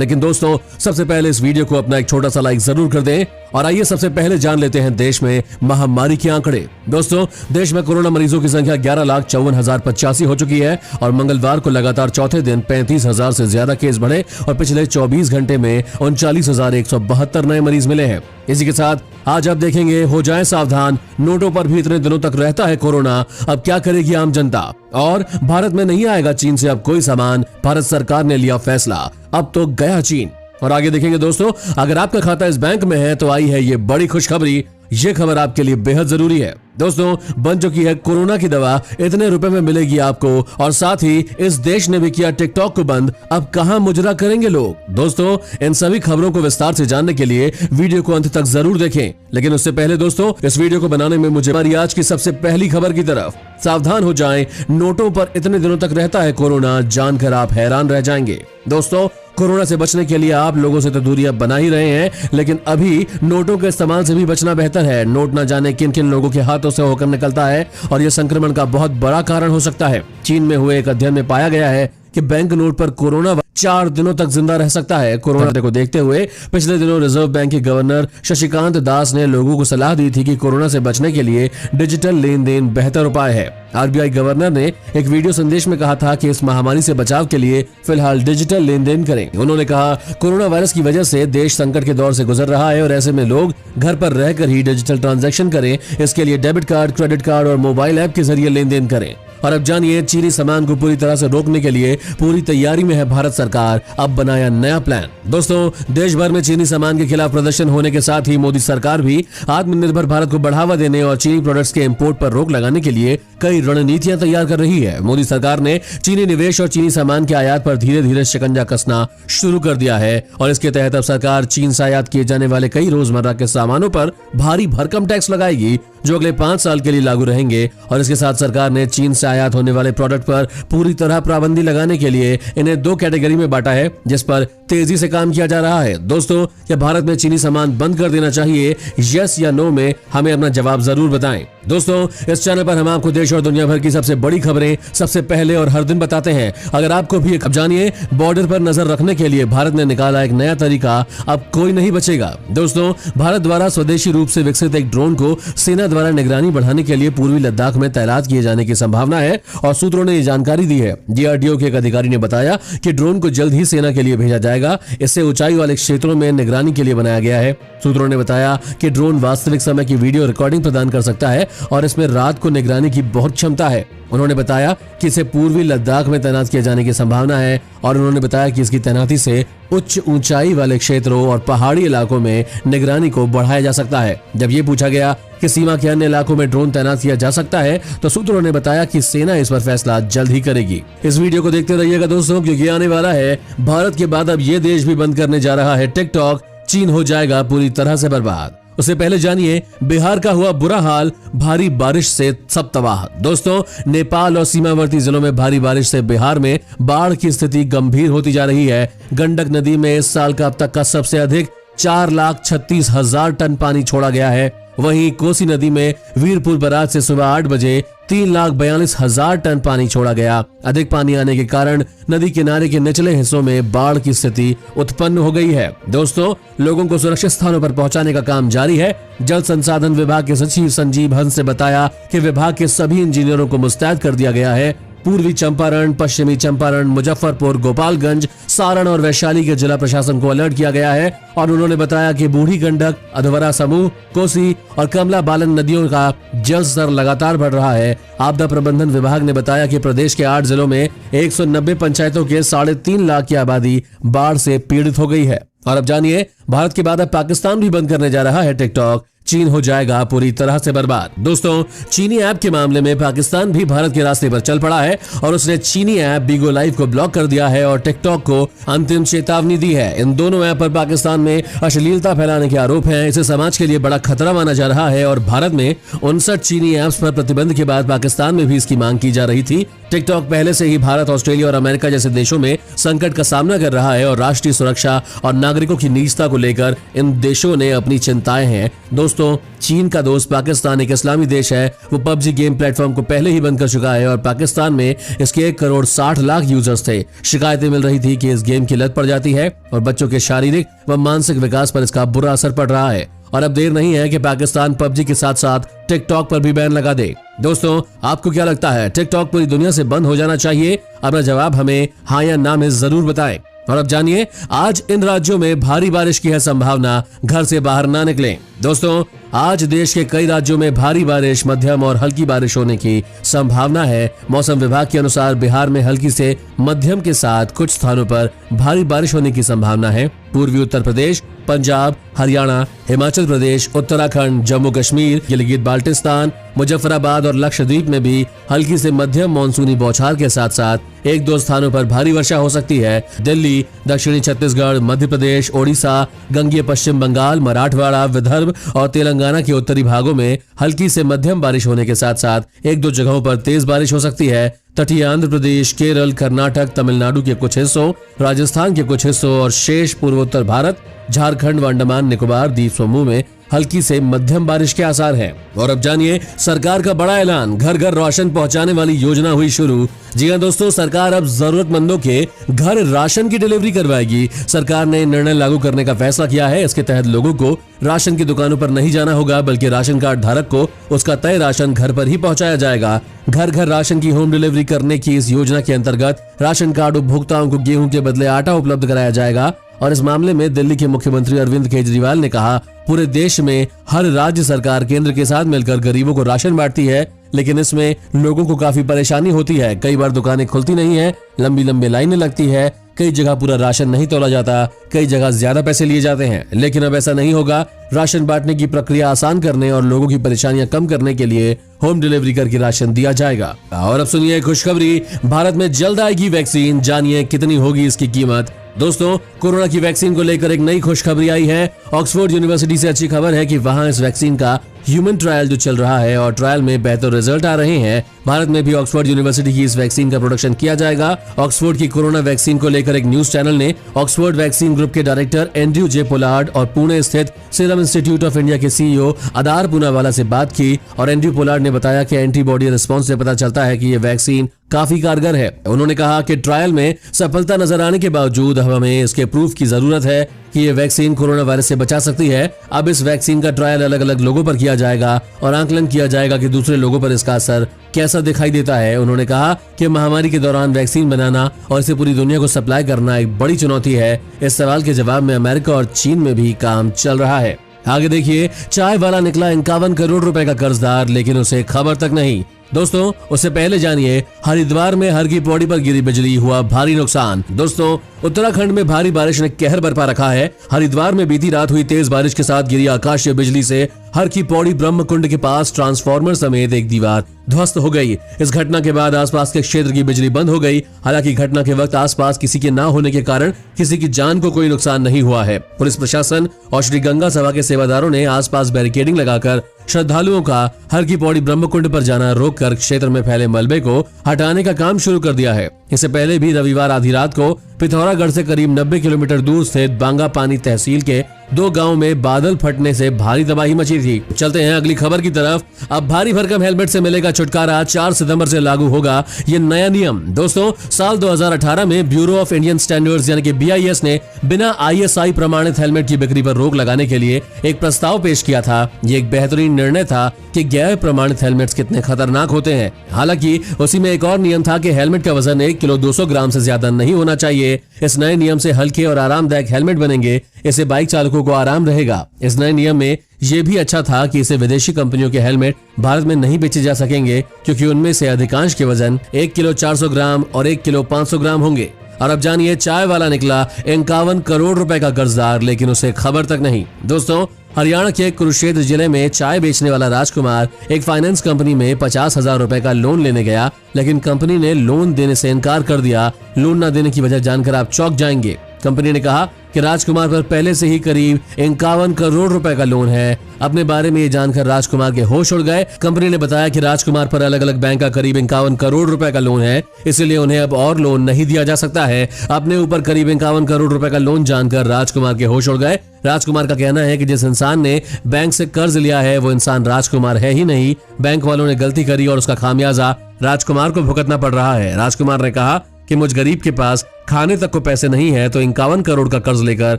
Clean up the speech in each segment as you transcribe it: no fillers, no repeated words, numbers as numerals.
लेकिन दोस्तों सबसे पहले इस वीडियो को अपना एक छोटा सा लाइक जरूर कर दें और आइए सबसे पहले जान लेते हैं देश में महामारी के आंकड़े। दोस्तों देश में कोरोना मरीजों की संख्या 11,54,085 हो चुकी है और मंगलवार को लगातार चौथे दिन 35,000 से ज्यादा केस बढ़े और पिछले 24 घंटे में 39,172 नए मरीज मिले हैं। इसी के साथ आज आप देखेंगे, हो जाएं सावधान, नोटों पर भी इतने दिनों तक रहता है कोरोना, अब क्या करेगी आम जनता, और भारत में नहीं आएगा चीन से अब कोई सामान, भारत सरकार ने लिया फैसला, अब तो गया चीन। और आगे देखेंगे दोस्तों, अगर आपका खाता इस बैंक में है तो आई है ये बड़ी खुशखबरी, ये खबर आपके लिए बेहद जरूरी है। दोस्तों बन चुकी है कोरोना की दवा, इतने रुपए में मिलेगी आपको, और साथ ही इस देश ने भी किया टिकटॉक को बंद, अब कहां मुजरा करेंगे लोग। दोस्तों इन सभी खबरों को विस्तार से जानने के लिए वीडियो को अंत तक जरूर देखें, लेकिन उससे पहले दोस्तों इस वीडियो को बनाने में मुझे हमारी आज की सबसे पहली खबर की तरफ, सावधान हो जाएं, नोटों पर इतने दिनों तक रहता है कोरोना, जानकर आप हैरान रह जाएंगे। दोस्तों कोरोना से बचने के लिए आप लोगों से तो दूरियां बना ही रहे हैं, लेकिन अभी नोटों के इस्तेमाल से भी बचना बेहतर है। नोट न जाने किन किन लोगों के हाथों से होकर निकलता है और यह संक्रमण का बहुत बड़ा कारण हो सकता है। चीन में हुए एक अध्ययन में पाया गया है कि बैंक नोट पर कोरोना 4 दिनों तक जिंदा रह सकता है। कोरोना को देखते हुए पिछले दिनों रिजर्व बैंक के गवर्नर शशिकांत दास ने लोगों को सलाह दी थी कि कोरोना से बचने के लिए डिजिटल लेन देन बेहतर उपाय है। आरबीआई गवर्नर ने एक वीडियो संदेश में कहा था कि इस महामारी से बचाव के लिए फिलहाल डिजिटल लेन देन करें। उन्होंने कहा, कोरोना वायरस की वजह से देश संकट के दौर से गुजर रहा है और ऐसे में लोग घर पर रहकर ही डिजिटल ट्रांजैक्शन करें। इसके लिए डेबिट कार्ड, क्रेडिट कार्ड और मोबाइल ऐप के जरिए लेन देन करें। और अब जानिए, चीनी सामान को पूरी तरह से रोकने के लिए पूरी तैयारी में है भारत सरकार, अब बनाया नया प्लान। दोस्तों देश भर में चीनी सामान के खिलाफ प्रदर्शन होने के साथ ही मोदी सरकार भी आत्मनिर्भर भारत को बढ़ावा देने और चीनी प्रोडक्ट्स के इंपोर्ट पर रोक लगाने के लिए कई रणनीतियां तैयार कर रही है। मोदी सरकार ने चीनी निवेश और चीनी सामान के आयात पर धीरे धीरे शिकंजा कसना शुरू कर दिया है और इसके तहत अब सरकार चीन से आयात किए जाने वाले कई रोजमर्रा के सामानों पर भारी भरकम टैक्स लगाएगी, जो अगले 5 साल के लिए लागू रहेंगे। और इसके साथ सरकार ने चीन से आयात होने वाले प्रोडक्ट पर पूरी तरह पाबंदी लगाने के लिए इन्हें 2 कैटेगरी में बांटा है, जिस पर तेजी से काम किया जा रहा है। दोस्तों क्या भारत में चीनी सामान बंद कर देना चाहिए, यस या नो में हमें अपना जवाब जरूर बताएं। दोस्तों इस चैनल पर हम आपको देश और दुनिया भर की सबसे बड़ी खबरें सबसे पहले और हर दिन बताते हैं। अगर आपको भी अब जानिए, बॉर्डर पर नजर रखने के लिए भारत ने निकाला एक नया तरीका, अब कोई नहीं बचेगा। दोस्तों भारत द्वारा स्वदेशी रूप से विकसित एक ड्रोन को सेना द्वारा निगरानी बढ़ाने के लिए पूर्वी लद्दाख में तैनात किए जाने की संभावना है और सूत्रों ने ये जानकारी दी है। डीआरडीओ के एक अधिकारी ने बताया कि ड्रोन को जल्द ही सेना के लिए भेजा जाएगा। इससे ऊंचाई वाले क्षेत्रों में निगरानी के लिए बनाया गया है। सूत्रों ने बताया कि ड्रोन वास्तविक समय की वीडियो रिकॉर्डिंग प्रदान कर सकता है और इसमें रात को निगरानी की बहुत क्षमता है। उन्होंने बताया कि इसे पूर्वी लद्दाख में तैनात किए जाने की संभावना है और उन्होंने बताया कि इसकी तैनाती से उच्च ऊंचाई वाले क्षेत्रों और पहाड़ी इलाकों में निगरानी को बढ़ाया जा सकता है। जब ये पूछा गया कि सीमा के अन्य इलाकों में ड्रोन तैनात किया जा सकता है, तो सूत्रों ने बताया कि सेना इस पर फैसला जल्द ही करेगी। इस वीडियो को देखते रहिएगा दोस्तों, क्योंकि आने वाला है भारत के बाद अब ये देश भी बंद करने जा रहा है टिकटॉक, चीन हो जाएगा पूरी तरह से बर्बाद। उससे पहले जानिए, बिहार का हुआ बुरा हाल, भारी बारिश से सब तबाह। दोस्तों नेपाल और सीमावर्ती जिलों में भारी बारिश से बिहार में बाढ़ की स्थिति गंभीर होती जा रही है। गंडक नदी में इस साल का अब तक का सबसे अधिक 4,36,000 टन पानी छोड़ा गया है। वहीं कोसी नदी में वीरपुर बराज से सुबह 8 बजे 3,42,000 टन पानी छोड़ा गया। अधिक पानी आने के कारण नदी किनारे के निचले हिस्सों में बाढ़ की स्थिति उत्पन्न हो गई है। दोस्तों लोगों को सुरक्षित स्थानों पर पहुंचाने का काम जारी है। जल संसाधन विभाग के सचिव संजीव हंस ने बताया कि विभाग के सभी इंजीनियरों को मुस्तैद कर दिया गया है। पूर्वी चंपारण, पश्चिमी चंपारण, मुजफ्फरपुर, गोपालगंज, सारण और वैशाली के जिला प्रशासन को अलर्ट किया गया है और उन्होंने बताया कि बूढ़ी गंडक, अधवरा समूह, कोसी और कमला बालन नदियों का जल स्तर लगातार बढ़ रहा है। आपदा प्रबंधन विभाग ने बताया कि प्रदेश के 8 जिलों में 190 पंचायतों के 3.5 लाख की आबादी बाढ़ से पीड़ित हो गई है। और अब जानिए, भारत के बाद अब पाकिस्तान भी बंद करने जा रहा है टिकटॉक, चीन हो जाएगा पूरी तरह से बर्बाद। दोस्तों चीनी ऐप के मामले में पाकिस्तान भी भारत के रास्ते पर चल पड़ा है और उसने चीनी ऐप बीगो लाइव को ब्लॉक कर दिया है और टिकटॉक को अंतिम चेतावनी दी है। इन दोनों ऐप पर पाकिस्तान में अश्लीलता फैलाने के आरोप हैं। इसे समाज के लिए बड़ा खतरा माना जा रहा है और भारत में 59 चीनी ऐप्स पर प्रतिबंध के बाद पाकिस्तान में भी इसकी मांग की जा रही थी। टिकटॉक पहले से ही भारत, ऑस्ट्रेलिया और अमेरिका जैसे देशों में संकट का सामना कर रहा है और राष्ट्रीय सुरक्षा और नागरिकों की निजता को लेकर इन देशों ने अपनी चिंताएं हैं। दोस्तों दोस्तों, चीन का दोस्त पाकिस्तान एक इस्लामी देश है। वो पबजी गेम प्लेटफॉर्म को पहले ही बंद कर चुका है और पाकिस्तान में इसके 1,60,00,000 यूजर्स थे। शिकायतें मिल रही थी कि इस गेम की लत पड़ जाती है और बच्चों के शारीरिक व मानसिक विकास पर इसका बुरा असर पड़ रहा है। और अब देर नहीं है कि पाकिस्तान पबजी के साथ साथ टिकटॉक पर भी बैन लगा दे। दोस्तों, आपको क्या लगता है, टिकटॉक पूरी दुनिया से बंद हो जाना चाहिए? अपना जवाब हमें हाँ या ना में जरूर बताएं। और अब जानिए, आज इन राज्यों में भारी बारिश की है संभावना, घर से बाहर ना निकलें। दोस्तों, आज देश के कई राज्यों में भारी बारिश, मध्यम और हल्की बारिश होने की संभावना है। मौसम विभाग के अनुसार बिहार में हल्की से मध्यम के साथ कुछ स्थानों पर भारी बारिश होने की संभावना है। पूर्वी उत्तर प्रदेश, पंजाब, हरियाणा, हिमाचल प्रदेश, उत्तराखंड, जम्मू कश्मीर, गिलगित बाल्टिस्तान, मुजफ्फराबाद और लक्षद्वीप में भी हल्की से मध्यम मानसूनी बौछार के साथ साथ 1-2 स्थानों पर भारी वर्षा हो सकती है। दिल्ली, दक्षिणी छत्तीसगढ़, मध्य प्रदेश, ओडिशा, गंगीय पश्चिम बंगाल, मराठवाड़ा, विदर्भ और तेलंगाना के उत्तरी भागों में हल्की से मध्यम बारिश होने के साथ साथ 1-2 जगहों पर तेज बारिश हो सकती है। तटीय आंध्र प्रदेश, केरल, कर्नाटक, तमिलनाडु के कुछ हिस्सों, राजस्थान के कुछ हिस्सों और शेष पूर्वोत्तर भारत, झारखंड व अंडमान निकोबार द्वीप समूह में हल्की से मध्यम बारिश के आसार हैं। और अब जानिए, सरकार का बड़ा ऐलान, घर घर राशन पहुंचाने वाली योजना हुई शुरू। जी हां दोस्तों, सरकार अब जरूरतमंदों के घर राशन की डिलीवरी करवाएगी। सरकार ने निर्णय लागू करने का फैसला किया है। इसके तहत लोगों को राशन की दुकानों पर नहीं जाना होगा, बल्कि राशन कार्ड धारक को उसका तय राशन घर पर ही पहुंचाया जाएगा। घर घर राशन की होम डिलीवरी करने की इस योजना के अंतर्गत राशन कार्ड उपभोक्ताओं को गेहूं के बदले आटा उपलब्ध कराया जाएगा। और इस मामले में दिल्ली के मुख्यमंत्री अरविंद केजरीवाल ने कहा, पूरे देश में हर राज्य सरकार केंद्र के साथ मिलकर गरीबों को राशन बांटती है, लेकिन इसमें लोगों को काफी परेशानी होती है। कई बार दुकानें खुलती नहीं है, लंबी लंबी लाइनें लगती है, कई जगह पूरा राशन नहीं तोला जाता, कई जगह ज्यादा पैसे लिए जाते हैं। लेकिन अब ऐसा नहीं होगा। राशन बांटने की प्रक्रिया आसान करने और लोगों की परेशानियां कम करने के लिए होम डिलीवरी करके राशन दिया जाएगा। और अब सुनिए खुशखबरी, भारत में जल्द आएगी वैक्सीन, जानिए कितनी होगी इसकी कीमत। दोस्तों, कोरोना की वैक्सीन को लेकर एक नई खुशखबरी आई है। ऑक्सफोर्ड यूनिवर्सिटी से अच्छी खबर है कि वहां इस वैक्सीन का ह्यूमन ट्रायल जो चल रहा है और ट्रायल में बेहतर रिजल्ट आ रहे हैं। भारत में भी ऑक्सफोर्ड यूनिवर्सिटी की इस वैक्सीन का प्रोडक्शन किया जाएगा। ऑक्सफोर्ड की कोरोना वैक्सीन को लेकर एक न्यूज चैनल ने ऑक्सफोर्ड वैक्सीन ग्रुप के डायरेक्टर एंड्रयू जे पोलार्ड और पुणे स्थित सीरम इंस्टीट्यूट ऑफ इंडिया के सीईओ आदार पूनावाला से बात की। और एंड्रयू पोलार्ड ने बताया कि एंटीबॉडी रिस्पॉन्स से पता चलता है कि ये वैक्सीन काफी कारगर है। उन्होंने कहा कि ट्रायल में सफलता नजर आने के बावजूद अब हमें इसके प्रूफ की जरूरत है कि ये वैक्सीन कोरोना वायरस से बचा सकती है। अब इस वैक्सीन का ट्रायल अलग अलग लोगों पर किया जाएगा और आंकलन किया जाएगा कि दूसरे लोगों पर इसका असर कैसा दिखाई देता है। उन्होंने कहा कि महामारी के दौरान वैक्सीन बनाना और इसे पूरी दुनिया को सप्लाई करना एक बड़ी चुनौती है। इस सवाल के जवाब में अमेरिका और चीन में भी काम चल रहा है। आगे देखिए, चाय वाला निकला 51 करोड़ रुपए का कर्जदार, लेकिन उसे खबर तक नहीं। दोस्तों, उससे पहले जानिए, हरिद्वार में हर की पौड़ी पर गिरी बिजली, हुआ भारी नुकसान। दोस्तों, उत्तराखंड में भारी बारिश ने कहर बरपा रखा है। हरिद्वार में बीती रात हुई तेज बारिश के साथ गिरी आकाशीय बिजली से हर की पौड़ी ब्रह्म कुंड के पास ट्रांसफार्मर समेत एक दीवार ध्वस्त हो गई। इस घटना के बाद आसपास के क्षेत्र की बिजली बंद हो गई। हालांकि घटना के वक्त आसपास किसी के ना होने के कारण किसी की जान को कोई नुकसान नहीं हुआ है। पुलिस प्रशासन और श्री गंगा सभा के सेवादारों ने आसपास बैरिकेडिंग लगाकर श्रद्धालुओं का हर की पौड़ी ब्रह्म कुंड पर जाना रोककर क्षेत्र में फैले मलबे को हटाने का काम शुरू कर दिया है। इससे पहले भी रविवार आधी रात को पिथौरागढ़ से करीब 90 किलोमीटर दूर स्थित बांगापानी तहसील के 2 गांव में बादल फटने से भारी तबाही मची थी। चलते हैं अगली खबर की तरफ। अब भारी भरकम हेलमेट से मिलेगा छुटकारा, 4 सितंबर से लागू होगा ये नया नियम। दोस्तों, साल 2018 में ब्यूरो ऑफ इंडियन स्टैंडर्ड्स यानी कि BIS ने बिना ISI प्रमाणित हेलमेट की बिक्री पर रोक लगाने के लिए एक प्रस्ताव पेश किया था। ये एक बेहतरीन निर्णय था कि गैर प्रमाणित हेलमेट्स कितने खतरनाक होते हैं। हालांकि उसी में एक और नियम था कि हेलमेट का वजन 1 किलो 200 ग्राम से ज्यादा नहीं होना चाहिए। इस नए नियम से हल्के और आरामदायक हेलमेट बनेंगे। इससे बाइक चालकों को आराम रहेगा। इस नए नियम में ये भी अच्छा था कि इसे विदेशी कंपनियों के हेलमेट भारत में नहीं बेचे जा सकेंगे, क्योंकि उनमें से अधिकांश के वजन 1 किलो 400 ग्राम और 1 किलो 500 ग्राम होंगे। और अब जानिए, चाय वाला निकला 51 करोड़ रुपए का कर्जदार, लेकिन उसे खबर तक नहीं। दोस्तों, हरियाणा के कुरुक्षेत्र जिले में चाय बेचने वाला राजकुमार एक फाइनेंस कंपनी में 50,000 रुपए का लोन लेने गया, लेकिन कंपनी ने लोन देने से इनकार कर दिया। लोन न देने की वजह जानकर आप चौंक जाएंगे। कंपनी ने कहा कि राजकुमार पर पहले से ही करीब 51 करोड़ रुपए का लोन है। अपने बारे में ये जानकर राजकुमार के होश उड़ गए। कंपनी ने बताया कि राजकुमार पर अलग अलग बैंक का करीब 51 करोड़ रुपए का लोन है, इसलिए उन्हें अब और लोन नहीं दिया जा सकता है। अपने ऊपर करीब 51 करोड़ रुपए का लोन जानकर राजकुमार के होश उड़ गए। राजकुमार का कहना है कि जिस इंसान ने बैंक से कर्ज लिया है वो इंसान राजकुमार है ही नहीं। बैंक वालों ने गलती करी और उसका खामियाजा राजकुमार को भुगतना पड़ रहा है। राजकुमार ने कहा कि मुझ गरीब के पास खाने तक को पैसे नहीं है, तो 51 करोड़ का कर्ज लेकर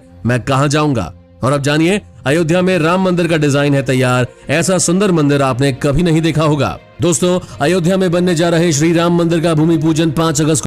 मैं कहां जाऊंगा। और अब जानिए, अयोध्या में राम मंदिर का डिजाइन है तैयार। ऐसा सुंदर मंदिर आपने कभी नहीं देखा होगा। दोस्तों, अयोध्या में बनने जा रहे श्री राम मंदिर का भूमि पूजन 5 अगस्त